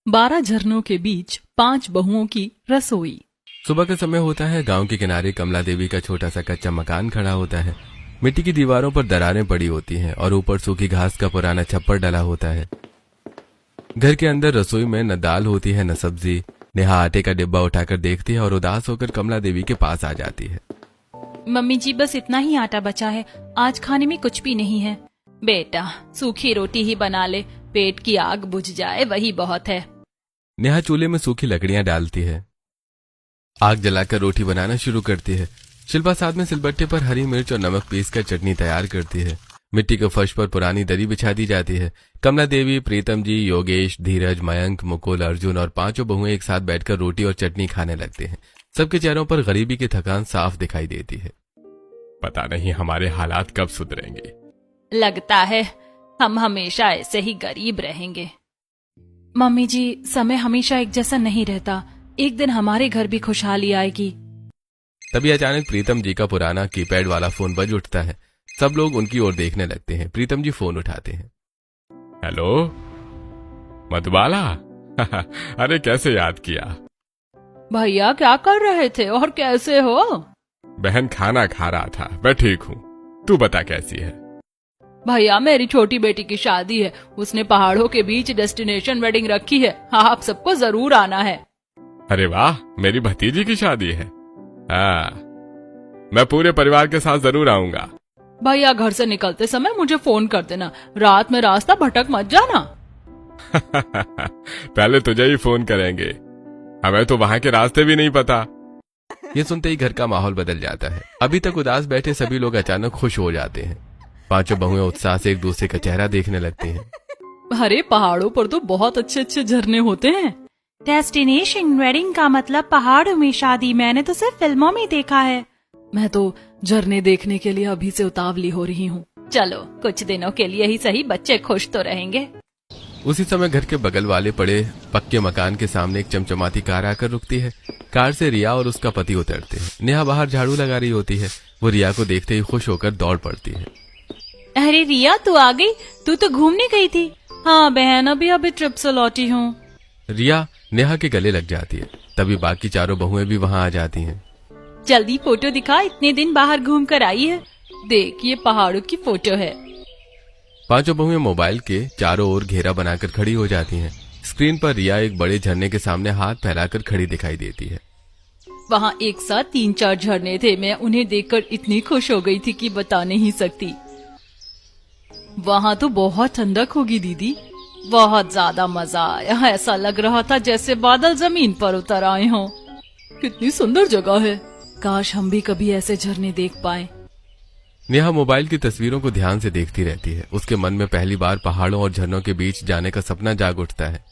12 झरनों के बीच 5 बहुओं की रसोई। सुबह का समय होता है। गांव के किनारे कमला देवी का छोटा सा कच्चा मकान खड़ा होता है। मिट्टी की दीवारों पर दरारें पड़ी होती हैं और ऊपर सूखी घास का पुराना छप्पर डला होता है। घर के अंदर रसोई में न दाल होती है न सब्जी। नेहा आटे का डिब्बा उठाकर देखती है और उदास होकर कमला देवी के पास आ जाती है। मम्मी जी, बस इतना ही आटा बचा है, आज खाने में कुछ भी नहीं है। बेटा, सूखी रोटी ही बना ले, पेट की आग बुझ जाए वही बहुत है। नेहा चूल्हे में सूखी लकड़ियां डालती है, आग जलाकर रोटी बनाना शुरू करती है। शिल्पा साथ में सिलबट्टे पर हरी मिर्च और नमक पीसकर चटनी तैयार करती है। मिट्टी के फर्श पर पुरानी दरी बिछा दी जाती है। कमला देवी, प्रीतम जी, योगेश, धीरज, मयंक, मुकुल, अर्जुन और 5 बहुएं एक साथ बैठकर रोटी और चटनी खाने लगते हैं। सबके चेहरों पर गरीबी की थकान साफ दिखाई देती है। पता नहीं हमारे हालात कब सुधरेंगे। लगता है हम हमेशा ऐसे ही गरीब रहेंगे। मम्मी जी, समय हमेशा एक जैसा नहीं रहता, एक दिन हमारे घर भी खुशहाली आएगी। तभी अचानक प्रीतम जी का पुराना कीपैड वाला फोन बज उठता है। सब लोग उनकी ओर देखने लगते हैं। प्रीतम जी फोन उठाते हैं। हेलो मधुबाला। अरे कैसे याद किया? भैया क्या कर रहे थे और कैसे हो? बहन खाना खा रहा था, मैं ठीक हूँ। तू बता कैसी है? भैया, मेरी छोटी बेटी की शादी है, उसने पहाड़ों के बीच डेस्टिनेशन वेडिंग रखी है, आप सबको जरूर आना है। अरे वाह, मेरी भतीजी की शादी है। हाँ, मैं पूरे परिवार के साथ जरूर आऊंगा। भैया, घर से निकलते समय मुझे फोन कर देना, रात में रास्ता भटक मत जाना। पहले तुझे ही फोन करेंगे, हमें तो वहाँ के रास्ते भी नहीं पता। ये सुनते ही घर का माहौल बदल जाता है। अभी तक उदास बैठे सभी लोग अचानक खुश हो जाते हैं। 5 बहुएं उत्साह से एक दूसरे का चेहरा देखने लगती हैं। अरे पहाड़ों पर तो बहुत अच्छे अच्छे झरने होते हैं। डेस्टिनेशन वेडिंग का मतलब पहाड़ों में शादी, मैंने तो सिर्फ फिल्मों में देखा है। मैं तो झरने देखने के लिए अभी से उतावली हो रही हूँ। चलो कुछ दिनों के लिए ही सही, बच्चे खुश तो रहेंगे। उसी समय घर के बगल वाले पड़े पक्के मकान के सामने एक चमचमाती कार आकर रुकती है। कार से रिया और उसका पति उतरते हैं। नेहा बाहर झाड़ू लगा रही होती है। वो रिया को देखते ही खुश होकर दौड़ पड़ती है। अरे रिया, तू आ गई? तू तो घूमने गई थी। हाँ बहन, अभी ट्रिप से लौटी हूँ। रिया नेहा के गले लग जाती है। तभी बाकी चारों बहुएं भी वहाँ आ जाती हैं। जल्दी फोटो दिखा, इतने दिन बाहर घूम कर आई है। देख, ये पहाड़ों की फोटो है। 5 बहुएं मोबाइल के चारों ओर घेरा बनाकर खड़ी हो जाती हैं। स्क्रीन पर रिया एक बड़े झरने के सामने हाथ फैलाकर खड़ी दिखाई देती है। वहाँ एक साथ 3-4 झरने थे। मैं उन्हें देखकर इतनी खुश हो गई थी कि बता नहीं सकती। वहाँ तो बहुत ठंडक होगी दीदी, बहुत ज्यादा मजा आया। ऐसा लग रहा था जैसे बादल जमीन पर उतर आए हों। कितनी सुंदर जगह है, काश हम भी कभी ऐसे झरने देख पाए। नेहा मोबाइल की तस्वीरों को ध्यान से देखती रहती है। उसके मन में पहली बार पहाड़ों और झरनों के बीच जाने का सपना जाग उठता है।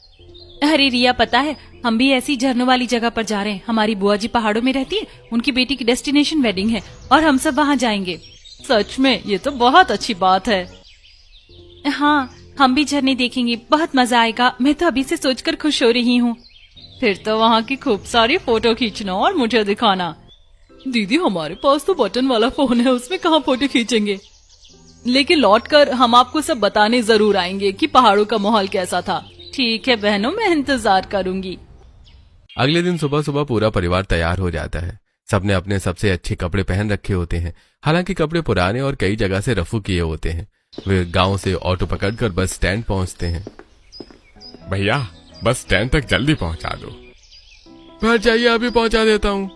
अरे रिया, पता है हम भी ऐसी झरनों वाली जगह पर जा रहे हैं। हमारी बुआ जी पहाड़ों में रहती है, उनकी बेटी की डेस्टिनेशन वेडिंग है और हम सब वहाँ जाएंगे। सच में ये तो बहुत अच्छी बात है। हाँ, हम भी झरने देखेंगे, बहुत मजा आएगा। मैं तो अभी से सोचकर खुश हो रही हूँ। फिर तो वहाँ की खूब सारी फोटो खींचना और मुझे दिखाना। दीदी, हमारे पास तो बटन वाला फोन है, उसमें कहाँ फोटो खींचेंगे। लेकिन लौटकर हम आपको सब बताने जरूर आएंगे कि पहाड़ों का माहौल कैसा था। ठीक है बहनों, मैं इंतजार करूंगी। अगले दिन सुबह सुबह पूरा परिवार तैयार हो जाता है। सबने अपने सबसे अच्छे कपड़े पहन रखे होते हैं। हालांकि कपड़े पुराने और कई जगह से रफू किए होते हैं। वे गांव से ऑटो पकड़कर बस स्टैंड पहुंचते हैं। भैया, बस स्टैंड तक जल्दी पहुंचा दो। बैठ जाइए, अभी पहुंचा देता हूँ।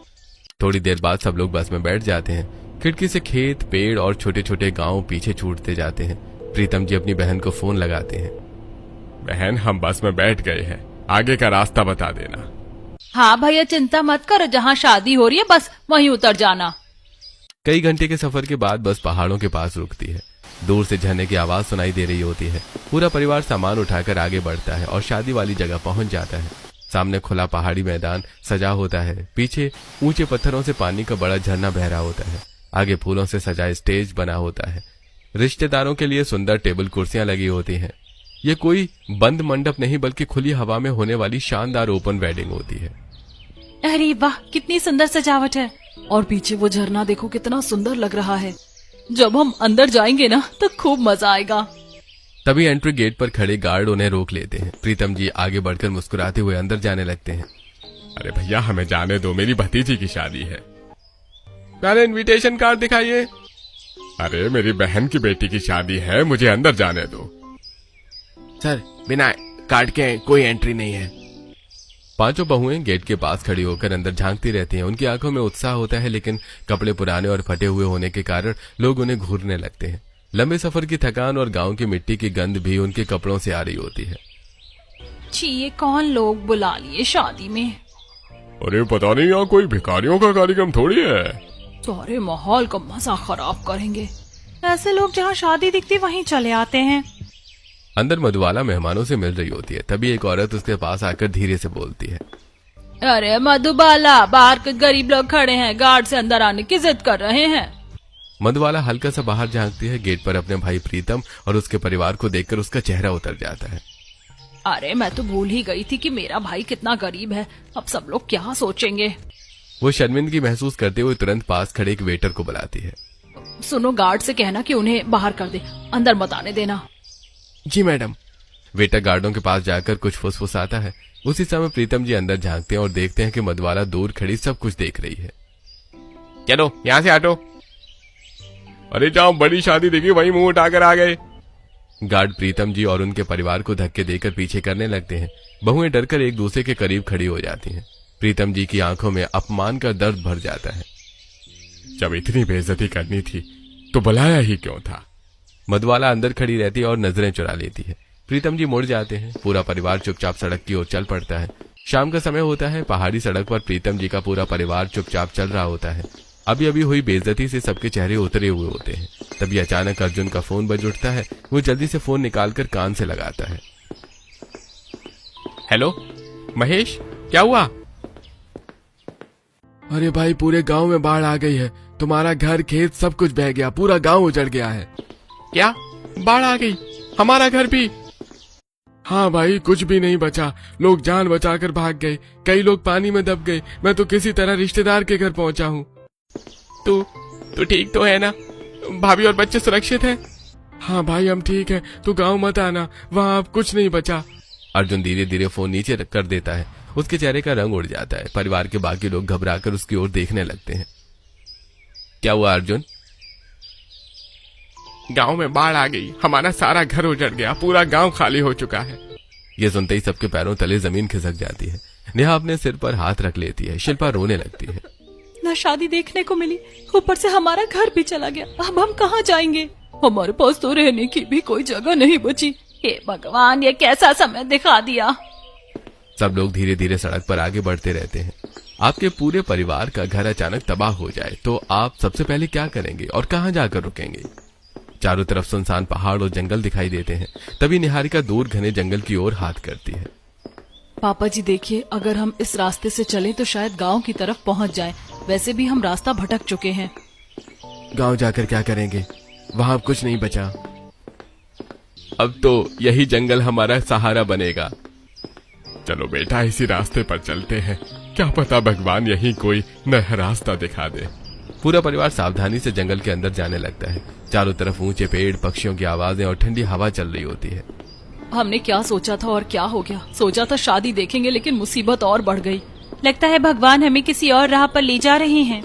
थोड़ी देर बाद सब लोग बस में बैठ जाते हैं। खिड़की से खेत, पेड़ और छोटे छोटे गांव पीछे छूटते जाते हैं। प्रीतम जी अपनी बहन को फोन लगाते हैं। बहन, हम बस में बैठ गए हैं, आगे का रास्ता बता देना। हाँ भैया, चिंता मत करो, जहाँ शादी हो रही है बस वहीं उतर जाना। कई घंटे के सफर के बाद बस पहाड़ों के पास रुकती है। दूर से झरने की आवाज सुनाई दे रही होती है। पूरा परिवार सामान उठाकर आगे बढ़ता है और शादी वाली जगह पहुंच जाता है। सामने खुला पहाड़ी मैदान सजा होता है। पीछे ऊंचे पत्थरों से पानी का बड़ा झरना बह रहा होता है। आगे फूलों से सजा स्टेज बना होता है। रिश्तेदारों के लिए सुंदर टेबल कुर्सियां लगी होती हैं। ये कोई बंद मंडप नहीं बल्कि खुली हवा में होने वाली शानदार ओपन वेडिंग होती है। अरे वाह, कितनी सुंदर सजावट है। और पीछे वो झरना देखो, कितना सुंदर लग रहा है। जब हम अंदर जाएंगे ना तो खूब मजा आएगा। तभी एंट्री गेट पर खड़े गार्ड उन्हें रोक लेते हैं। प्रीतम जी आगे बढ़कर मुस्कुराते हुए अंदर जाने लगते हैं। अरे भैया हमें जाने दो, मेरी भतीजी की शादी है। पहले इनविटेशन कार्ड दिखाइए। अरे मेरी बहन की बेटी की शादी है, मुझे अंदर जाने दो। सर बिना कार्ड के कोई एंट्री नहीं है। पांचों बहुएं गेट के पास खड़ी होकर अंदर झांकती रहती हैं। उनकी आंखों में उत्साह होता है, लेकिन कपड़े पुराने और फटे हुए होने के कारण लोग उन्हें घूरने लगते हैं। लंबे सफर की थकान और गांव की मिट्टी की गंध भी उनके कपड़ों से आ रही होती है। छी, ये कौन लोग बुला लिए शादी में? अरे पता नहीं, यहाँ कोई भिखारियों का कार्यक्रम थोड़ी है। सारे माहौल का मजा खराब करेंगे। ऐसे लोग जहाँ शादी दिखती वहीं चले आते हैं। अंदर मधुबाला मेहमानों से मिल रही होती है। तभी एक औरत उसके पास आकर धीरे से बोलती है। अरे मधुबाला, बाहर के गरीब लोग खड़े हैं, गार्ड से अंदर आने की जिद कर रहे हैं। मधुबाला हल्का सा बाहर झांकती है। गेट पर अपने भाई प्रीतम और उसके परिवार को देखकर उसका चेहरा उतर जाता है। अरे मैं तो भूल ही गई थी कि मेरा भाई कितना गरीब है। अब सब लोग क्या सोचेंगे। वो शर्मिंदगी महसूस करते हुए तुरंत पास खड़े एक वेटर को बुलाती है। सुनो, गार्ड से कहना कि उन्हें बाहर कर दे, अंदर मत आने देना। जी मैडम। वेटर गार्डों के पास जाकर कुछ फुसफुसाता है। उसी समय प्रीतम जी अंदर झांकते हैं और देखते हैं कि मधुबाला दूर खड़ी सब कुछ देख रही है। चलो यहाँ से हटो। अरे जहाँ बड़ी शादी देखी वहीं मुंह उठाकर आ गए। गार्ड प्रीतम जी और उनके परिवार को धक्के देकर पीछे करने लगते हैं। बहुएं डरकर एक दूसरे के करीब खड़ी हो जाती हैं। प्रीतम जी की आंखों में अपमान का दर्द भर जाता है। जब इतनी बेइज्जती करनी थी तो बुलाया ही क्यों था। मधुबाला अंदर खड़ी रहती है और नजरें चुरा लेती है। प्रीतम जी मुड़ जाते हैं। पूरा परिवार चुपचाप सड़क की ओर चल पड़ता है। शाम का समय होता है। पहाड़ी सड़क पर प्रीतम जी का पूरा परिवार चुपचाप चल रहा होता है। अभी अभी हुई बेइज्जती से सबके चेहरे उतरे हुए होते हैं। तभी अचानक अर्जुन का फोन बज उठता है। वो जल्दी से फोन निकालकर कान से लगाता है। हेलो महेश, क्या हुआ? अरे भाई, पूरे गांव में बाढ़ आ गई है। तुम्हारा घर खेत सब कुछ बह गया। पूरा गांव उजड़ गया है। क्या बाढ़ आ गई? हमारा घर भी? हाँ भाई, कुछ भी नहीं बचा। लोग जान बचाकर भाग गए। कई लोग पानी में दब गए। मैं तो किसी तरह रिश्तेदार के घर पहुंचा हूँ। तू ठीक तो है ना? भाभी और बच्चे सुरक्षित हैं? हाँ भाई, हम ठीक है। तू गांव मत आना, वहाँ अब कुछ नहीं बचा। अर्जुन धीरे धीरे फोन नीचे कर देता है। उसके चेहरे का रंग उड़ जाता है। परिवार के बाकी लोग घबराकर उसकी ओर देखने लगते हैं। क्या हुआ अर्जुन? गांव में बाढ़ आ गई, हमारा सारा घर उजड़ गया, पूरा गांव खाली हो चुका है। ये सुनते ही सबके पैरों तले जमीन खिसक जाती है। नेहा अपने सिर पर हाथ रख लेती है। शिल्पा रोने लगती है। न शादी देखने को मिली, ऊपर से हमारा घर भी चला गया। अब हम कहाँ जाएंगे? हमारे पास तो रहने की भी कोई जगह नहीं बची। हे भगवान, ये कैसा समय दिखा दिया। सब लोग धीरे धीरे सड़क पर आगे बढ़ते रहते हैं। आपके पूरे परिवार का घर अचानक तबाह हो जाए तो आप सबसे पहले क्या करेंगे और कहाँ जाकर रुकेंगे? चारों तरफ सुनसान पहाड़ और जंगल दिखाई देते हैं। तभी निहारिका दूर घने जंगल की ओर हाथ करती है। पापा जी देखिए, अगर हम इस रास्ते से चलें तो शायद गांव की तरफ पहुंच जाएं। वैसे भी हम रास्ता भटक चुके हैं। गांव जाकर क्या करेंगे? वहां अब कुछ नहीं बचा। अब तो यही जंगल हमारा सहारा बनेगा। चलो बेटा, इसी रास्ते पर चलते हैं। क्या पता भगवान यहीं कोई नया रास्ता दिखा दे। पूरा परिवार सावधानी से जंगल के अंदर जाने लगता है। चारों तरफ ऊंचे पेड़, पक्षियों की आवाजें और ठंडी हवा चल रही होती है। हमने क्या सोचा था और क्या हो गया। सोचा था शादी देखेंगे, लेकिन मुसीबत और बढ़ गई। लगता है भगवान हमें किसी और राह पर ले जा रहे हैं।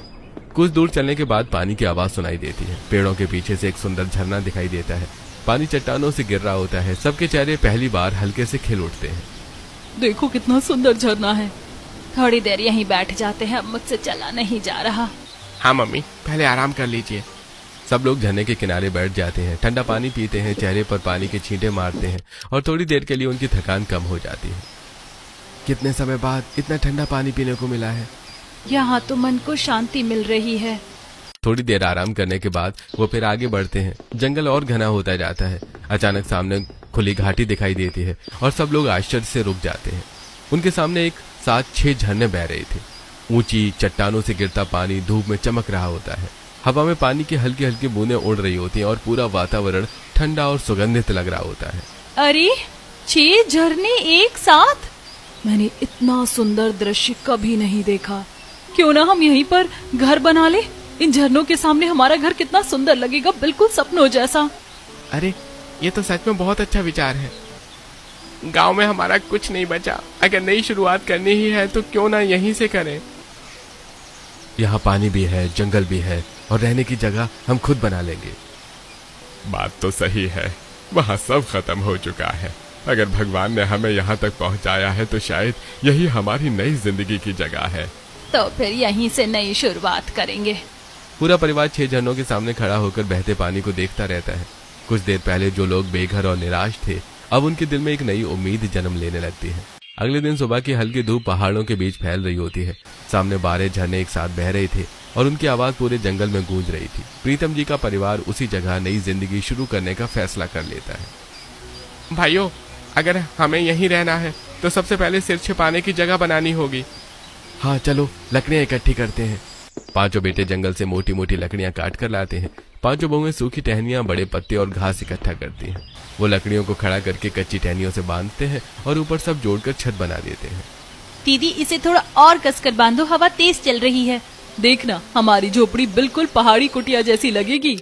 कुछ दूर चलने के बाद पानी की आवाज सुनाई देती है। पेड़ों के पीछे से एक सुंदर झरना दिखाई देता है। पानी चट्टानों से गिर रहा होता है। सबके चेहरे पहली बार हल्के से खिल उठते हैं। देखो कितना सुंदर झरना है। थोड़ी देर यहीं बैठ जाते हैं, अब मुझसे चला नहीं जा रहा। हाँ मम्मी, पहले आराम कर लीजिए। सब लोग झरने के किनारे बैठ जाते हैं। ठंडा पानी पीते हैं, चेहरे पर पानी के छींटे मारते हैं और थोड़ी देर के लिए उनकी थकान कम हो जाती है। कितने समय बाद इतना ठंडा पानी पीने को मिला है। यहाँ तो मन को शांति मिल रही है। थोड़ी देर आराम करने के बाद वो फिर आगे बढ़ते हैं। जंगल और घना होता जाता है। अचानक सामने खुली घाटी दिखाई देती है और सब लोग आश्चर्य से रुक जाते हैं। उनके सामने एक 7-6 झरने बह रहे थे। ऊंची चट्टानों से गिरता पानी धूप में चमक रहा होता है। हवा में पानी की हल्की हल्की बूंदें उड़ रही होती हैं और पूरा वातावरण ठंडा और सुगंधित लग रहा होता है। अरे 6 झरने एक साथ! मैंने इतना सुंदर दृश्य कभी नहीं देखा। क्यों ना हम यहीं पर घर बना ले। इन झरनों के सामने हमारा घर कितना सुंदर लगेगा, बिल्कुल सपनों जैसा। अरे ये तो सच में बहुत अच्छा विचार है। गांव में हमारा कुछ नहीं बचा, अगर नई शुरुआत करनी ही है तो क्यों ना यहीं से करें। यहाँ पानी भी है, जंगल भी है और रहने की जगह हम खुद बना लेंगे। बात तो सही है, वहाँ सब खत्म हो चुका है। अगर भगवान ने हमें यहाँ तक पहुँचाया है तो शायद यही हमारी नई जिंदगी की जगह है। तो फिर यहीं से नई शुरुआत करेंगे। पूरा परिवार 6 झरनों के सामने खड़ा होकर बहते पानी को देखता रहता है। कुछ देर पहले जो लोग बेघर और निराश थे, अब उनके दिल में एक नई उम्मीद जन्म लेने लगती है। अगले दिन सुबह की हल्की धूप पहाड़ों के बीच फैल रही होती है। सामने 12 झरने एक साथ बह रहे थे और उनकी आवाज पूरे जंगल में गूंज रही थी। प्रीतम जी का परिवार उसी जगह नई जिंदगी शुरू करने का फैसला कर लेता है। भाइयों, अगर हमें यहीं रहना है तो सबसे पहले सिर छिपाने की जगह बनानी होगी। हाँ चलो, लकड़ियां इकट्ठी करते हैं। 5 बेटे जंगल से मोटी मोटी लकड़ियां काट कर लाते हैं। 5 बहुएं सूखी टहनियां, बड़े पत्ते और घास इकट्ठा करती हैं। वो लकड़ियों को खड़ा करके कच्ची टहनियों से बांधते हैं और ऊपर सब जोड़कर छत बना देते हैं। दीदी, इसे थोड़ा और कसकर बांधो, हवा तेज चल रही है। देखना, हमारी झोपड़ी बिल्कुल पहाड़ी कुटिया जैसी लगेगी।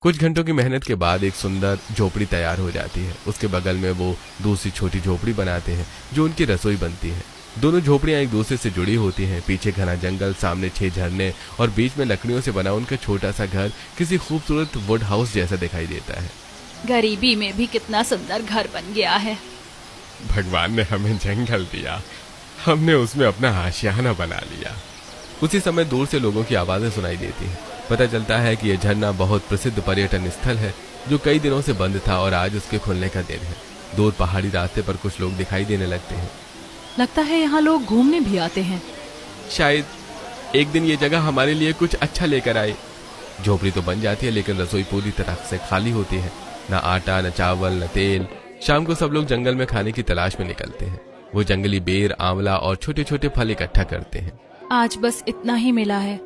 कुछ घंटों की मेहनत के बाद एक सुंदर झोपड़ी तैयार हो जाती है। उसके बगल में वो दूसरी छोटी झोपड़ी बनाते हैं जो उनकी रसोई बनती है। दोनों झोपड़ियां एक दूसरे से जुड़ी होती हैं। पीछे घना जंगल, सामने 6 झरने और बीच में लकड़ियों से बना उनका छोटा सा घर किसी खूबसूरत वुड हाउस जैसा दिखाई देता है। गरीबी में भी कितना सुंदर घर बन गया है। भगवान ने हमें जंगल दिया, हमने उसमें अपना आशियाना बना लिया। उसी समय दूर से लोगों की आवाजें सुनाई देती हैं। पता चलता है कि यह झरना बहुत प्रसिद्ध पर्यटन स्थल है जो कई दिनों से बंद था और आज उसके खुलने का दिन है। दूर पहाड़ी रास्ते पर कुछ लोग दिखाई देने लगते हैं। लगता है यहाँ लोग घूमने भी आते हैं। शायद एक दिन ये जगह हमारे लिए कुछ अच्छा लेकर आए। झोपड़ी तो बन जाती है लेकिन रसोई पूरी तरह से खाली होती है। न आटा, न चावल, न तेल। शाम को सब लोग जंगल में खाने की तलाश में निकलते हैं। वो जंगली बेर, आंवला और छोटे छोटे फल इकट्ठा करते हैं। आज बस इतना ही मिला है,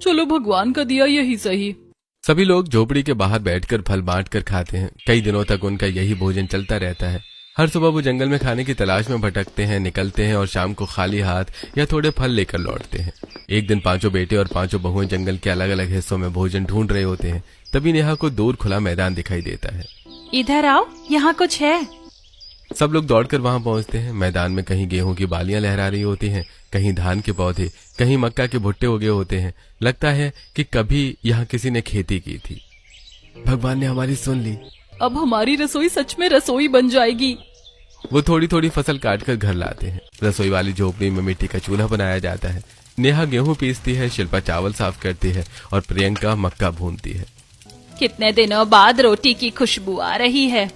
चलो भगवान का दिया यही सही। सभी लोग झोपड़ी के बाहर बैठकर फल बांटकर खाते हैं। कई दिनों तक उनका यही भोजन चलता रहता है। हर सुबह वो जंगल में खाने की तलाश में भटकते हैं, निकलते हैं और शाम को खाली हाथ या थोड़े फल लेकर लौटते हैं। एक दिन 5 बेटे और 5 बहुएं जंगल के अलग अलग हिस्सों में भोजन ढूंढ रहे होते हैं। तभी नेहा को दूर खुला मैदान दिखाई देता है। इधर आओ, यहाँ कुछ है। सब लोग दौड़कर वहां पहुंचते हैं। मैदान में कहीं गेहूं की बालियां लहरा रही होती हैं, कहीं धान के पौधे, कहीं मक्का के भुट्टे उगे होते हैं। लगता है कि कभी यहाँ किसी ने खेती की थी। भगवान ने हमारी सुन ली। अब हमारी रसोई सच में रसोई बन जाएगी। वो थोड़ी थोड़ी फसल काटकर घर लाते हैं। रसोई वाली झोपड़ी में मिट्टी का चूल्हा बनाया जाता है। नेहा गेहूं पीसती है, शिल्पा चावल साफ करती है और प्रियंका मक्का भूनती है। कितने दिनों बाद रोटी की खुशबू आ रही है।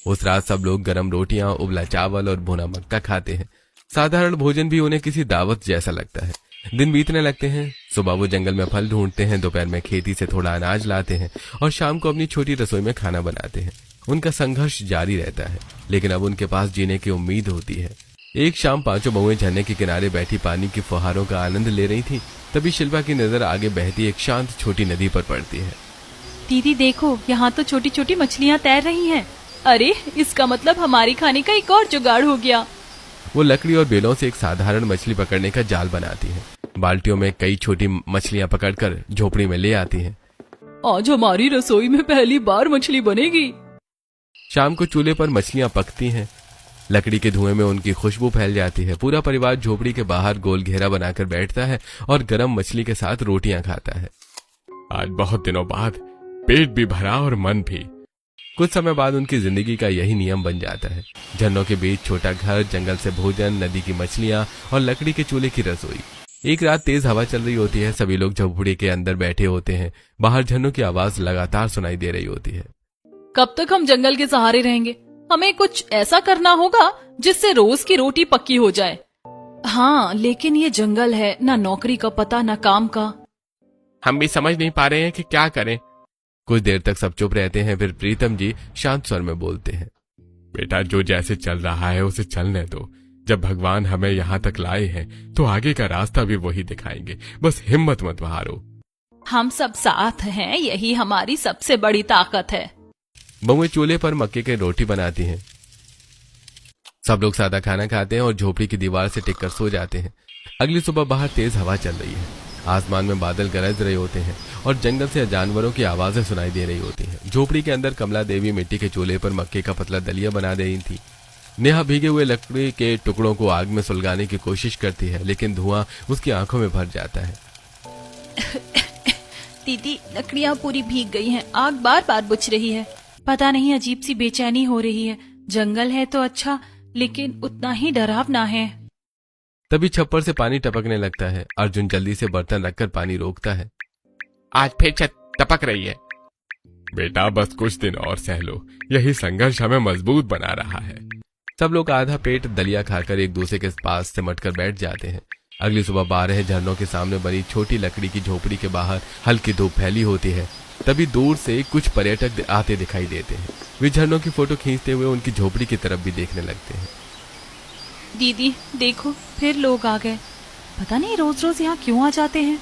उस रात सब लोग गरम रोटियां, उबला चावल और भुना मक्का खाते हैं। साधारण भोजन भी उन्हें किसी दावत जैसा लगता है। दिन बीतने लगते हैं। सुबह वो जंगल में फल ढूंढते हैं, दोपहर में खेती से थोड़ा अनाज लाते हैं और शाम को अपनी छोटी रसोई में खाना बनाते हैं। उनका संघर्ष जारी रहता है लेकिन अब उनके पास जीने की उम्मीद होती है। एक शाम 5 बहुएं झरने के किनारे बैठी पानी की फुहारों का आनंद ले रही थी। तभी शिल्पा की नजर आगे बहती एक शांत छोटी नदी पर पड़ती है। दीदी देखो, यहाँ तो छोटी छोटी मछलियाँ तैर रही हैं। अरे, इसका मतलब हमारी खाने का एक और जुगाड़ हो गया। वो लकड़ी और बेलों से एक साधारण मछली पकड़ने का जाल बनाती है। बाल्टियों में कई छोटी मछलियां पकड़कर झोपड़ी में ले आती हैं। आज हमारी रसोई में पहली बार मछली बनेगी। शाम को चूल्हे पर मछलियां पकती हैं। लकड़ी के धुएं में उनकी खुशबू फैल जाती है। पूरा परिवार झोपड़ी के बाहर गोल घेरा बनाकर बैठता है और गरम मछली के साथ रोटियां खाता है। आज बहुत दिनों बाद पेट भी भरा और मन भी। कुछ समय बाद उनकी जिंदगी का यही नियम बन जाता है। झरनों के बीच छोटा घर, जंगल से भोजन, नदी की मछलियां और लकड़ी के चूल्हे की रसोई। एक रात तेज हवा चल रही होती है। सभी लोग झोपड़ी के अंदर बैठे होते हैं। बाहर झरनों की आवाज लगातार सुनाई दे रही होती है। कब तक हम जंगल के सहारे रहेंगे? हमें कुछ ऐसा करना होगा जिससे रोज की रोटी पक्की हो जाए। हाँ, लेकिन ये जंगल है, ना नौकरी का पता, ना काम का। हम भी समझ नहीं पा रहे हैं कि क्या करें। कुछ देर तक सब चुप रहते हैं। फिर प्रीतम जी शांत स्वर में बोलते हैं। बेटा, जो जैसे चल रहा है उसे चलने दो। जब भगवान हमें यहाँ तक लाए हैं तो आगे का रास्ता भी वही दिखाएंगे। बस हिम्मत मत हारो। हम सब साथ हैं, यही हमारी सबसे बड़ी ताकत है। बहुएं चूल्हे पर मक्के की रोटी बनाती हैं। सब लोग सादा खाना खाते हैं और झोपड़ी की दीवार से टिककर सो जाते हैं। अगली सुबह बाहर तेज हवा चल रही है। आसमान में बादल गरज रहे होते हैं और जंगल से जानवरों की आवाजें सुनाई दे रही होती हैं। झोपड़ी के अंदर कमला देवी मिट्टी के चूल्हे पर मक्के का पतला दलिया बना दे रही थी। नेहा भीगे हुए लकड़ी के टुकड़ों को आग में सुलगाने की कोशिश करती है, लेकिन धुआं उसकी आंखों में भर जाता है। दीदी, लकड़ियाँ पूरी भीग गई हैं, आग बार बार बुझ रही है। पता नहीं अजीब सी बेचैनी हो रही है। जंगल है तो अच्छा, लेकिन उतना ही डरावना है। तभी छप्पर से पानी टपकने लगता है। अर्जुन जल्दी से बर्तन रखकर पानी रोकता है। आज फिर छत टपक रही है। बेटा बस कुछ दिन और सह लो, यही संघर्ष हमें मजबूत बना रहा है। सब लोग आधा पेट दलिया खाकर एक दूसरे के पास सिमट कर बैठ जाते हैं। अगली सुबह 12 झरनों के सामने बनी छोटी लकड़ी की झोपड़ी के बाहर हल्की धूप फैली होती है। तभी दूर से कुछ पर्यटक आते दिखाई देते हैं। वे झरनों की फोटो खींचते हुए उनकी झोपड़ी की तरफ भी देखने लगते हैं। दीदी देखो, फिर लोग आ गए। पता नहीं रोज रोज यहाँ क्यों आ जाते हैं।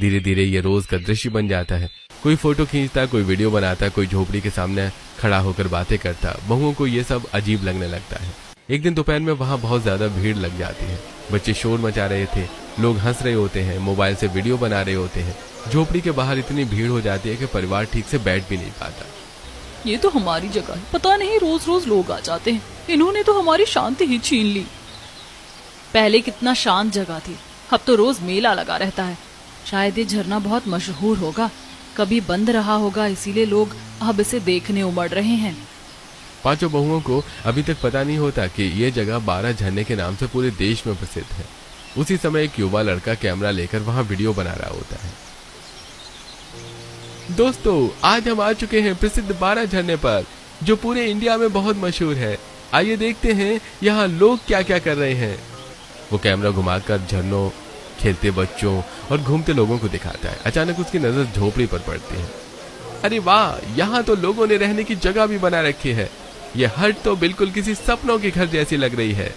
धीरे धीरे ये रोज का दृश्य बन जाता है। कोई फोटो खींचता, कोई वीडियो बनाता, कोई झोपड़ी के सामने खड़ा होकर बातें करता। बहुओं को ये सब अजीब लगने लगता है। एक दिन दोपहर में वहाँ बहुत ज्यादा भीड़ लग जाती है। बच्चे शोर मचा रहे थे, लोग हंस रहे होते हैं, मोबाइल से वीडियो बना रहे होते हैं। झोपड़ी के बाहर इतनी भीड़ हो जाती है कि परिवार ठीक से बैठ भी नहीं पाता। ये तो हमारी जगह है, पता नहीं रोज रोज लोग आ जाते हैं। इन्होंने तो हमारी शांति ही छीन ली। पहले कितना शांत जगह थी, अब तो रोज मेला लगा रहता है। शायद ये झरना बहुत मशहूर होगा, कभी बंद रहा होगा, इसीलिए लोग अब इसे देखने उमड़ रहे हैं। पांचों बहुओं को अभी तक पता नहीं होता कि ये जगह 12 झरने के नाम से पूरे देश में प्रसिद्ध है। उसी समय एक युवा लड़का कैमरा लेकर वहां वीडियो बना रहा होता है। दोस्तों, आज हम आ चुके हैं प्रसिद्ध 12 झरने पर, जो पूरे इंडिया में बहुत मशहूर है। आइए देखते हैं यहाँ लोग क्या क्या कर रहे हैं। वो कैमरा घुमाकर झरनों, खेलते बच्चों और घूमते लोगों को दिखाता है। अचानक उसकी नजर झोपड़ी पर पड़ती है। अरे वाह, यहाँ तो लोगों ने रहने की जगह भी बना रखी है। यह हट तो बिल्कुल किसी सपनों के घर जैसी लग रही है।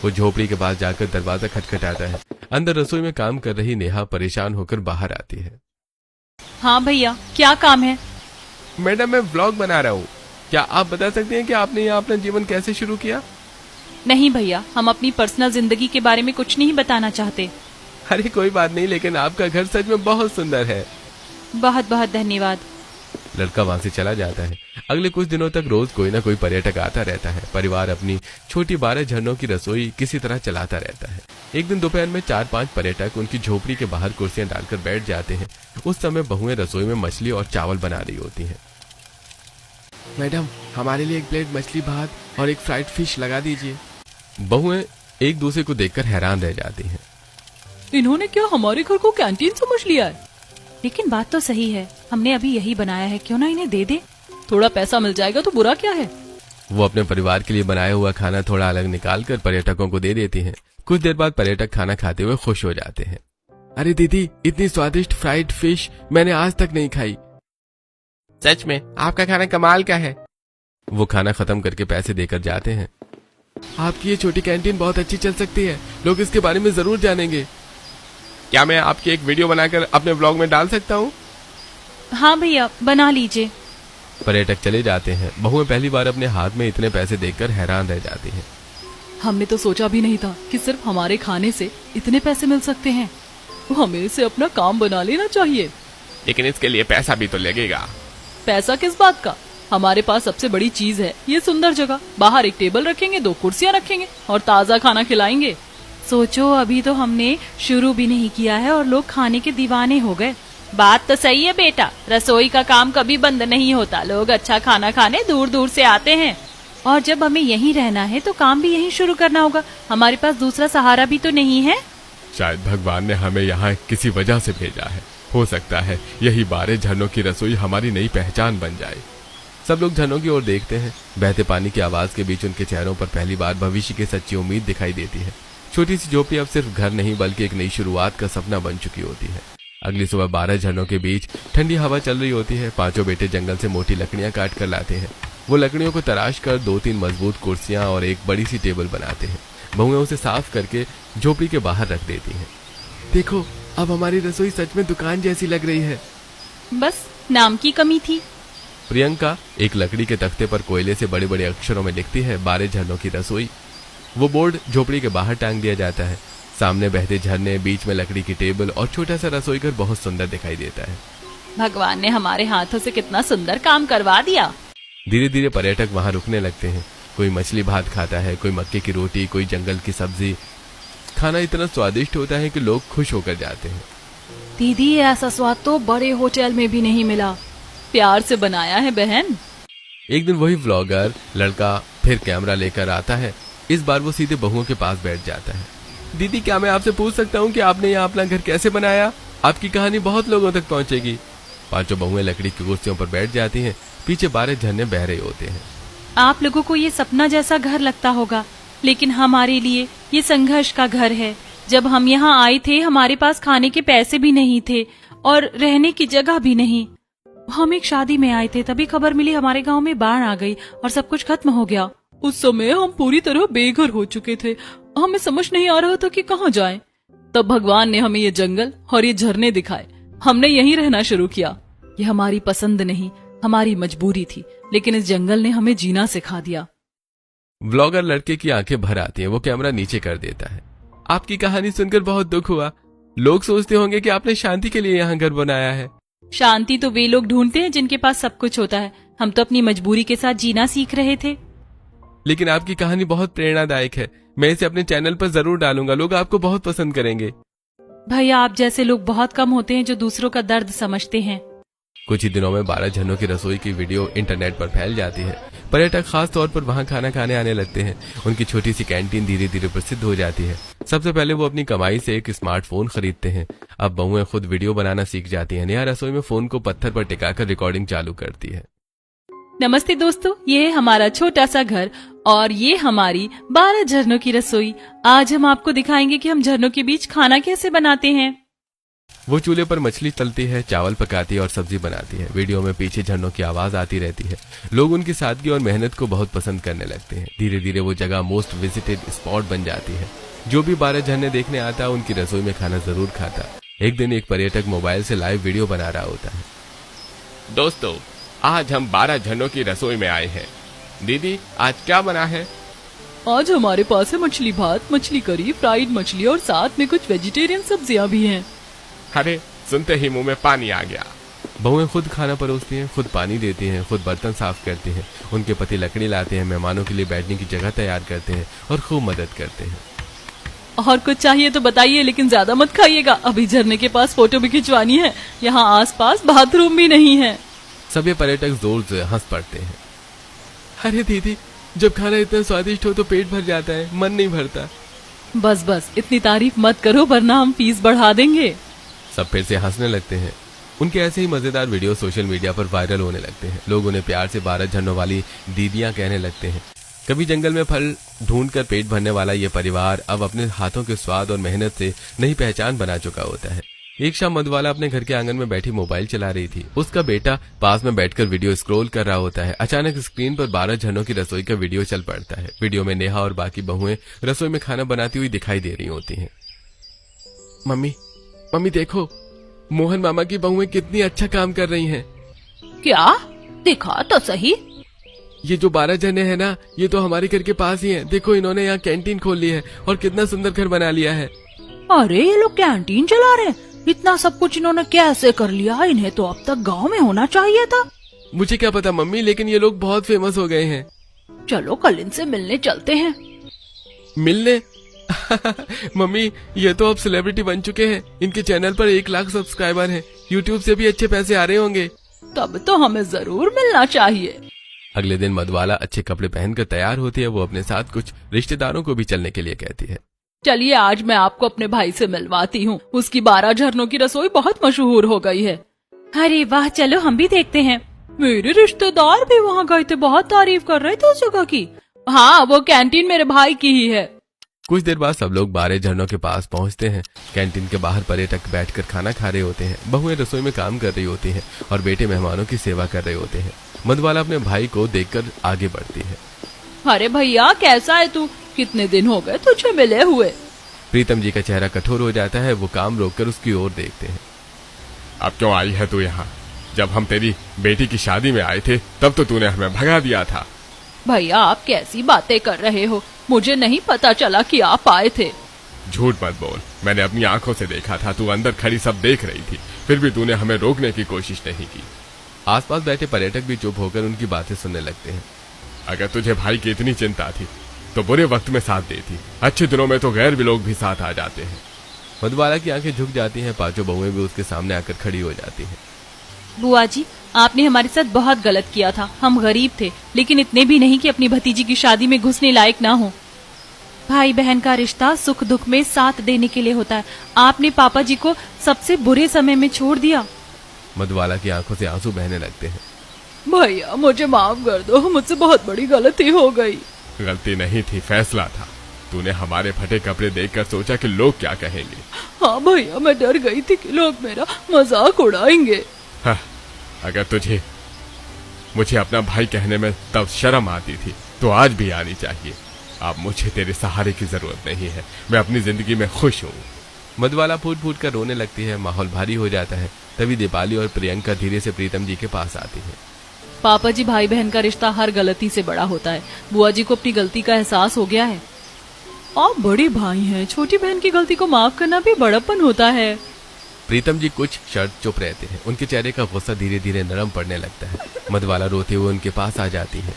वो झोपड़ी के पास जाकर दरवाजा खटखटाता है। अंदर रसोई में काम कर रही नेहा परेशान होकर बाहर आती है। हाँ भैया, क्या काम है? मैडम, मैं व्लॉग बना रहा हूँ। क्या आप बता सकते हैं कि आपने यहाँ अपना जीवन कैसे शुरू किया? नहीं भैया, हम अपनी पर्सनल जिंदगी के बारे में कुछ नहीं बताना चाहते। अरे कोई बात नहीं, लेकिन आपका घर सच में बहुत सुंदर है। बहुत बहुत धन्यवाद। लड़का वहां से चला जाता है। अगले कुछ दिनों तक रोज कोई ना कोई पर्यटक आता रहता है। परिवार अपनी छोटी 12 झरनों की रसोई किसी तरह चलाता रहता है। एक दिन दोपहर में 4-5 पर्यटक उनकी झोपड़ी के बाहर कुर्सियां डालकर बैठ जाते हैं। उस समय बहुएं रसोई में मछली और चावल बना रही होती हैं। मैडम, हमारे लिए एक प्लेट मछली भात और एक फ्राइड फिश लगा दीजिए। बहुएं एक दूसरे को देखकर हैरान रह जाती हैं। इन्होंने क्या हमारे घर को कैंटीन समझ लिया है? लेकिन बात तो सही है, हमने अभी यही बनाया है, क्यों ना इन्हें दे दे। थोड़ा पैसा मिल जाएगा तो बुरा क्या है। वो अपने परिवार के लिए बनाया हुआ खाना थोड़ा अलग निकालकर पर्यटकों को दे देती हैं। कुछ देर बाद पर्यटक खाना खाते हुए खुश हो जाते हैं। अरे दीदी, इतनी स्वादिष्ट फ्राइड फिश मैंने आज तक नहीं खाई। सच में आपका खाना कमाल का है। वो खाना खत्म करके पैसे देकर जाते हैं। आपकी ये छोटी कैंटीन बहुत अच्छी चल सकती है, लोग इसके बारे में जरूर जानेंगे। क्या मैं आपकी एक वीडियो बनाकर अपने ब्लॉग में डाल सकता हूँ? हाँ भैया, बना लीजिए। पर्यटक चले जाते हैं। बहुएं पहली बार अपने हाथ में इतने पैसे देखकर हैरान रह जाती हैं। हमने तो सोचा भी नहीं था कि सिर्फ हमारे खाने से इतने पैसे मिल सकते हैं। हमें इसे अपना काम बना लेना चाहिए। लेकिन इसके लिए पैसा भी तो लगेगा। पैसा किस बात का? हमारे पास सबसे बड़ी चीज है ये सुंदर जगह। बाहर एक टेबल रखेंगे, 2 कुर्सियां रखेंगे और ताजा खाना खिलाएंगे। सोचो, अभी तो हमने शुरू भी नहीं किया है और लोग खाने के दीवाने हो गए। बात तो सही है बेटा, रसोई का काम कभी बंद नहीं होता। लोग अच्छा खाना खाने दूर दूर से आते हैं और जब हमें यहीं रहना है तो काम भी यहीं शुरू करना होगा। हमारे पास दूसरा सहारा भी तो नहीं है। शायद भगवान ने हमें यहाँ किसी वजह से भेजा है। हो सकता है यही 12 झरनों की रसोई हमारी नई पहचान बन जाए। सब लोग झरनों की ओर देखते हैं। बहते पानी की आवाज के बीच उनके चेहरों पर पहली बार भविष्य की सच्ची उम्मीद दिखाई देती है। छोटी सी झोपड़ी अब सिर्फ घर नहीं बल्कि एक नई शुरुआत का सपना बन चुकी होती है। अगली सुबह 12 झरनों के बीच ठंडी हवा चल रही होती है। पांचों बेटे जंगल से मोटी लकड़ियां काट कर लाते हैं। वो लकड़ियों को तराश कर 2-3 मजबूत कुर्सियां और एक बड़ी सी टेबल बनाते हैं। बहुएं उसे साफ करके झोपड़ी के बाहर रख देती हैं। देखो, अब हमारी रसोई सच में दुकान जैसी लग रही है। बस नाम की कमी थी। प्रियंका एक लकड़ी के तख्ते पर कोयले से बड़े बड़े अक्षरों में लिखती है 12 झरनों की रसोई। वो बोर्ड झोपड़ी के बाहर टांग दिया जाता है। सामने बहते झरने, बीच में लकड़ी की टेबल और छोटा सा रसोई घर बहुत सुंदर दिखाई देता है। भगवान ने हमारे हाथों से कितना सुंदर काम करवा दिया। धीरे धीरे पर्यटक वहाँ रुकने लगते हैं। कोई मछली भात खाता है, कोई मक्के की रोटी, कोई जंगल की सब्जी। खाना इतना स्वादिष्ट होता है कि लोग खुश होकर जाते हैं। दीदी, ऐसा स्वाद तो बड़े होटल में भी नहीं मिला। प्यार से बनाया है बहन। एक दिन वही व्लॉगर लड़का फिर कैमरा लेकर आता है। इस बार वो सीधे बहुओं के पास बैठ जाता है। दीदी, क्या मैं आपसे पूछ सकता हूँ कि आपने यहाँ अपना घर कैसे बनाया? आपकी कहानी बहुत लोगों तक पहुँचेगी। 5 बहुएं लकड़ी की कुर्सियों पर बैठ जाती हैं। पीछे 12 झरने बह रहे होते हैं। आप लोगों को ये सपना जैसा घर लगता होगा, लेकिन हमारे लिए ये संघर्ष का घर है। जब हम यहाँ आए थे, हमारे पास खाने के पैसे भी नहीं थे और रहने की जगह भी नहीं। हम एक शादी में आए थे, तभी खबर मिली हमारे गांव में बाढ़ आ गई और सब कुछ खत्म हो गया। उस समय हम पूरी तरह बेघर हो चुके थे। हमें समझ नहीं आ रहा था कि कहाँ जाएं। तब भगवान ने हमें ये जंगल और ये झरने दिखाए। हमने यहीं रहना शुरू किया। ये हमारी पसंद नहीं, हमारी मजबूरी थी, लेकिन इस जंगल ने हमें जीना सिखा दिया। व्लॉगर लड़के की आंखें भर आती हैं। वो कैमरा नीचे कर देता है। आपकी कहानी सुनकर बहुत दुख हुआ। लोग सोचते होंगे कि आपने शांति के लिए यहाँ घर बनाया है। शांति तो वे लोग ढूंढते हैं जिनके पास सब कुछ होता है। हम तो अपनी मजबूरी के साथ जीना सीख रहे थे। लेकिन आपकी कहानी बहुत प्रेरणादायक है। मैं इसे अपने चैनल पर जरूर डालूंगा। लोग आपको बहुत पसंद करेंगे। भैया, आप जैसे लोग बहुत कम होते हैं जो दूसरों का दर्द समझते हैं। कुछ ही दिनों में 12 झरनों की रसोई की वीडियो इंटरनेट पर फैल जाती है। पर्यटक खास तौर पर वहां खाना खाने आने लगते हैं। उनकी छोटी सी कैंटीन धीरे धीरे प्रसिद्ध हो जाती है। सबसे पहले वो अपनी कमाई से एक स्मार्टफोन खरीदते हैं। अब बहुएं खुद वीडियो बनाना सीख जाती हैं। नया रसोई में फोन को पत्थर पर टिकाकर रिकॉर्डिंग चालू करती है। नमस्ते दोस्तों, ये है हमारा छोटा सा घर और ये हमारी 12 झरनों की रसोई। आज हम आपको दिखाएंगे कि हम झरनों के बीच खाना कैसे बनाते हैं। वो चूल्हे पर मछली तलती है, चावल पकाती है और सब्जी बनाती है। वीडियो में पीछे झरनों की आवाज आती रहती है। लोग उनकी सादगी और मेहनत को बहुत पसंद करने लगते हैं। धीरे धीरे वो जगह मोस्ट विजिटेड स्पॉट बन जाती है। जो भी 12 झरने देखने आता है उनकी रसोई में खाना जरूर खाता। एक दिन एक पर्यटक मोबाइल से लाइव वीडियो बना रहा होता है। दोस्तों, आज हम 12 झरनों की रसोई में आए हैं। दीदी, आज क्या बना है? आज हमारे पास है मछली भात, मछली करी, फ्राइड मछली और साथ में कुछ वेजिटेरियन सब्जियां भी हैं। अरे, सुनते ही मुंह में पानी आ गया। बहुएं खुद खाना परोसती हैं, खुद पानी देती हैं, खुद बर्तन साफ करती हैं। उनके पति लकड़ी लाते हैं, मेहमानों के लिए बैठने की जगह तैयार करते हैं और खूब मदद करते हैं। और कुछ चाहिए तो बताइए, लेकिन ज्यादा मत खाइएगा। अभी झरने के पास फोटो भी खिंचवानी है। यहाँ आसपास बाथरूम भी नहीं है। सभी पर्यटक जोर से हंस पड़ते हैं। अरे दीदी, जब खाना इतना स्वादिष्ट हो तो पेट भर जाता है, मन नहीं भरता। बस बस, इतनी तारीफ मत करो वरना हम फीस बढ़ा देंगे। सब फिर से हंसने लगते हैं। उनके ऐसे ही मजेदार वीडियो सोशल मीडिया पर वायरल होने लगते हैं। लोग उन्हें प्यार से 12 झरनों वाली दीदियां कहने लगते हैं। कभी जंगल में फल ढूंढकर पेट भरने वाला ये परिवार अब अपने हाथों के स्वाद और मेहनत से नई पहचान बना चुका होता है। एक शाम मधुबाला अपने घर के आंगन में बैठी मोबाइल चला रही थी। उसका बेटा पास में बैठकर वीडियो स्क्रॉल कर रहा होता है। अचानक स्क्रीन पर 12 झरनों की रसोई का वीडियो चल पड़ता है। वीडियो में नेहा और बाकी बहुएं रसोई में खाना बनाती हुई दिखाई दे रही होती हैं। मम्मी देखो, मोहन मामा की बहुएं कितनी अच्छा काम कर रही हैं। क्या? दिखा तो सही। ये जो 12 झरने हैं ना, ये तो हमारे घर के पास ही हैं। देखो, इन्होंने यहाँ कैंटीन खोल ली है और कितना सुंदर घर बना लिया है। अरे, ये लोग कैंटीन चला रहे हैं। इतना सब कुछ इन्होंने कैसे कर लिया? इन्हें तो अब तक गांव में होना चाहिए था। मुझे क्या पता मम्मी, लेकिन ये लोग बहुत फेमस हो गए हैं। चलो कल इनसे मिलने चलते हैं। मिलने? मम्मी, ये तो अब सेलिब्रिटी बन चुके हैं। इनके चैनल पर 1 लाख सब्सक्राइबर हैं। यूट्यूब से भी अच्छे पैसे आ रहे होंगे। तब तो हमें जरूर मिलना चाहिए। अगले दिन मधुबाला अच्छे कपड़े पहनकर तैयार होती है। वो अपने साथ कुछ रिश्तेदारों को भी चलने के लिए कहती है। चलिए, आज मैं आपको अपने भाई से मिलवाती हूँ। उसकी 12 झरनों की रसोई बहुत मशहूर हो गई है। अरे वाह, चलो हम भी देखते हैं। मेरे रिश्तेदार भी वहाँ गए थे, बहुत तारीफ कर रहे थे उस जगह की। हाँ, वो कैंटीन मेरे भाई की ही है। कुछ देर बाद सब लोग 12 झरनों के पास पहुँचते हैं। कैंटीन के बाहर पर्यटक बैठकर खाना खा रहे होते हैं। बहुएं रसोई में काम कर रही होती हैं और बेटे मेहमानों की सेवा कर रहे होते हैं। मधुबाला अपने भाई को देखकर आगे बढ़ती है। अरे भैया, कैसा है तू? कितने दिन हो गए तुझे मिले हुए। प्रीतम जी का चेहरा कठोर हो जाता है। वो काम रोककर उसकी ओर देखते हैं। अब क्यों आई है तू यहाँ? जब हम तेरी बेटी की शादी में आए थे तब तो तूने हमें भगा दिया था। भैया, आप कैसी बातें कर रहे हो? मुझे नहीं पता चला कि आप आए थे। झूठ मत बोल, मैंने अपनी आंखों से देखा था, तू अंदर खड़ी सब देख रही थी, फिर भी तूने हमें रोकने की कोशिश नहीं की। आसपास बैठे पर्यटक भी चुप होकर उनकी बातें सुनने लगते हैं। अगर तुझे भाई की इतनी चिंता थी तो बुरे वक्त में साथ देती, अच्छे दिनों में तो गैर भी लोग भी साथ आ जाते हैं। मधुबाला की आंखें झुक जाती हैं, पांचों बहुएं भी उसके सामने आकर खड़ी हो जाती हैं। बुआ जी, आपने हमारे साथ बहुत गलत किया था। हम गरीब थे, लेकिन इतने भी नहीं कि अपनी भतीजी की शादी में घुसने लायक ना हो। भाई बहन का रिश्ता सुख दुख में साथ देने के लिए होता है। आपने पापा जी को सबसे बुरे समय में छोड़ दिया। मधुबाला की आंखों से आंसू बहने लगते हैं। भैया मुझे माफ कर दो, मुझसे बहुत बड़ी गलती हो गई। गलती नहीं थी, फैसला था। तूने हमारे फटे कपड़े देखकर सोचा कि लोग क्या कहेंगे। हाँ भैया, मैं डर गई थी कि लोग मेरा मजाक उड़ाएंगे। हाँ, अगर तुझे मुझे अपना भाई कहने में तब शर्म आती थी तो आज भी आनी चाहिए। अब मुझे तेरे सहारे की जरूरत नहीं है, मैं अपनी जिंदगी में खुश हूँ। मधुबाला फूट फूट कर रोने लगती है। माहौल भारी हो जाता है। तभी दीपाली और प्रियंका धीरे से प्रीतम जी के पास आती है। पापा जी, भाई बहन का रिश्ता हर गलती से बड़ा होता है। बुआ जी को अपनी गलती का एहसास हो गया है। आप बड़े भाई हैं, छोटी बहन की गलती को माफ करना भी बड़प्पन होता है। प्रीतम जी कुछ क्षण चुप रहते हैं। उनके चेहरे का गुस्सा धीरे धीरे नरम पड़ने लगता है। मधुबाला रोते हुए उनके पास आ जाती है।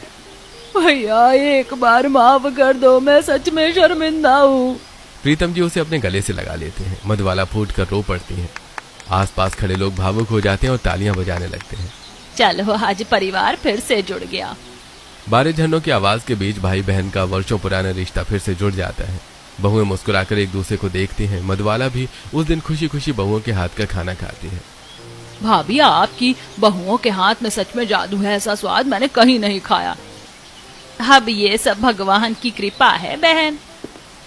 भैया एक बार माफ कर दो, मैं सच में शर्मिंदा हूँ। प्रीतम जी उसे अपने गले से लगा लेते हैं। मधुबाला फूट कर रो पड़ती है। आसपास खड़े लोग भावुक हो जाते हैं और तालियां बजाने लगते हैं। चलो, आज परिवार फिर से जुड़ गया। बारिश झरनों की आवाज के बीच भाई बहन का वर्षों पुराना रिश्ता फिर से जुड़ जाता है। बहुएं मुस्कुराकर एक दूसरे को देखती हैं। मधुबाला भी उस दिन खुशी खुशी बहुओं के हाथ का खाना खाती है। भाभी, आपकी बहुओं के हाथ में सच में जादू है, ऐसा स्वाद मैंने कहीं नहीं खाया। अब ये सब भगवान की कृपा है बहन।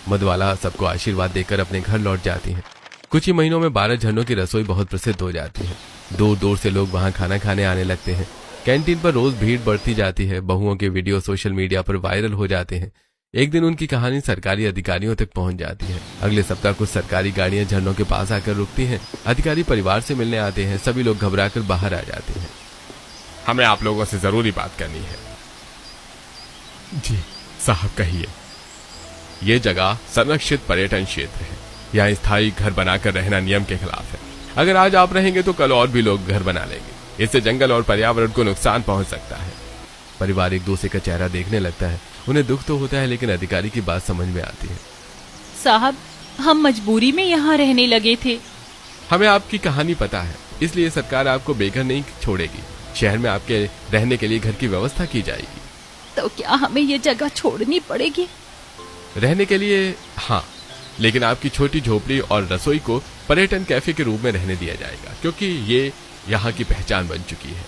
मधुबाला सबको आशीर्वाद देकर अपने घर लौट जाती है। कुछ ही महीनों में 12 झरनों की रसोई बहुत प्रसिद्ध हो जाती है। दूर दूर से लोग वहां खाना खाने आने लगते हैं। कैंटीन पर रोज भीड़ बढ़ती जाती है। बहुओं के वीडियो सोशल मीडिया पर वायरल हो जाते हैं। एक दिन उनकी कहानी सरकारी अधिकारियों तक पहुंच जाती है। अगले सप्ताह कुछ सरकारी गाड़ियां झरनों के पास आकर रुकती हैं। अधिकारी परिवार से मिलने आते हैं। सभी लोग घबराकर बाहर आ जाते हैं। हमें आप लोगों से जरूरी बात करनी है। जी साहब, कहिए। ये जगह संरक्षित पर्यटन क्षेत्र है। यहाँ स्थायी घर बनाकर रहना नियम के खिलाफ है। अगर आज आप रहेंगे तो कल और भी लोग घर बना लेंगे। इससे जंगल और पर्यावरण को नुकसान पहुंच सकता है। परिवार एक दूसरे का चेहरा देखने लगता है। उन्हें दुख तो होता है, लेकिन अधिकारी की बात समझ में आती है। साहब, हम मजबूरी में यहाँ रहने लगे थे। हमें आपकी कहानी पता है, इसलिए सरकार आपको बेघर नहीं छोड़ेगी। शहर में आपके रहने के लिए घर की व्यवस्था की जाएगी। तो क्या हमें ये जगह छोड़नी पड़ेगी? रहने के लिए हाँ, लेकिन आपकी छोटी झोपड़ी और रसोई को पर्यटन कैफे के रूप में रहने दिया जाएगा, क्योंकि ये यहाँ की पहचान बन चुकी है।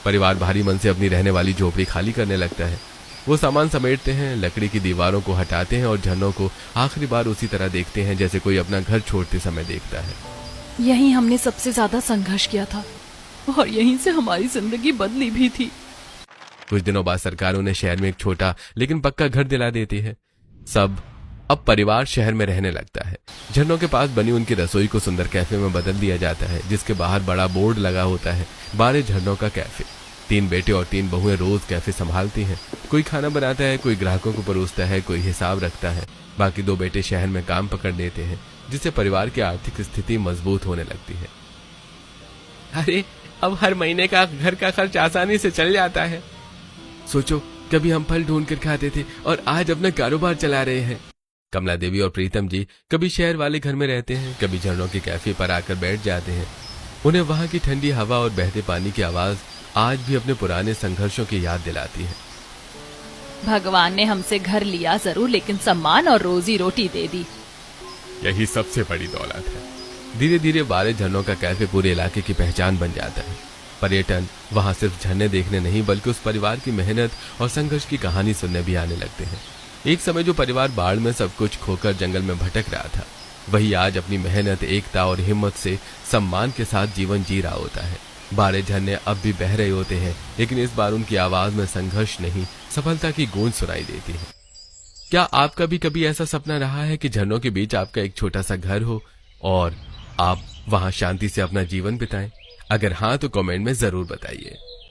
परिवार भारी मन से अपनी रहने वाली झोपड़ी खाली करने लगता है। वो सामान समेटते हैं, लकड़ी की दीवारों को हटाते हैं और झरनों को आखिरी बार उसी तरह देखते हैं जैसे कोई अपना घर छोड़ते समय देखता है। यहीं हमने सबसे ज्यादा संघर्ष किया था और यहीं से हमारी जिंदगी बदली भी थी। कुछ दिनों बाद सरकार उन्हें शहर में एक छोटा लेकिन पक्का घर दिला देती है। सब अब परिवार शहर में रहने लगता है। झरनों के पास बनी उनकी रसोई को सुंदर कैफे में बदल दिया जाता है, जिसके बाहर बड़ा बोर्ड लगा होता है, 12 झरनों का कैफे। 3 बेटे और 3 बहुएं रोज कैफे संभालती हैं। कोई खाना बनाता है, कोई ग्राहकों को परोसता है, कोई हिसाब रखता है। बाकी 2 बेटे शहर में काम पकड़ लेते हैं, जिससे परिवार की आर्थिक स्थिति मजबूत होने लगती है। अरे, अब हर महीने का घर का खर्च आसानी से चल जाता है। सोचो, कभी हम फल ढूंढ कर खाते थे और आज अपना कारोबार चला रहे हैं। कमला देवी और प्रीतम जी कभी शहर वाले घर में रहते हैं, कभी झरनों के कैफे पर आकर बैठ जाते हैं। उन्हें वहां की ठंडी हवा और बहते पानी की आवाज आज भी अपने पुराने संघर्षों की याद दिलाती है। भगवान ने हमसे घर लिया जरूर, लेकिन सम्मान और रोजी रोटी दे दी। यही सबसे बड़ी दौलत है। धीरे धीरे 12 झरनों का कैफे पूरे इलाके की पहचान बन जाता है। पर्यटन वहां सिर्फ झरने देखने नहीं, बल्कि उस परिवार की मेहनत और संघर्ष की कहानी सुनने भी आने लगते हैं। एक समय जो परिवार बाढ़ में सब कुछ खोकर जंगल में भटक रहा था, वही आज अपनी मेहनत, एकता और हिम्मत से सम्मान के साथ जीवन जी रहा होता है। 12 झरने अब भी बह रहे होते हैं, लेकिन इस बार उनकी आवाज में संघर्ष नहीं, सफलता की गूंज सुनाई देती है। क्या आपका भी कभी ऐसा सपना रहा है कि झरनों के बीच आपका एक छोटा सा घर हो और आप वहां शांति से अपना जीवन बिताएं? अगर हाँ, तो कमेंट में जरूर बताइए।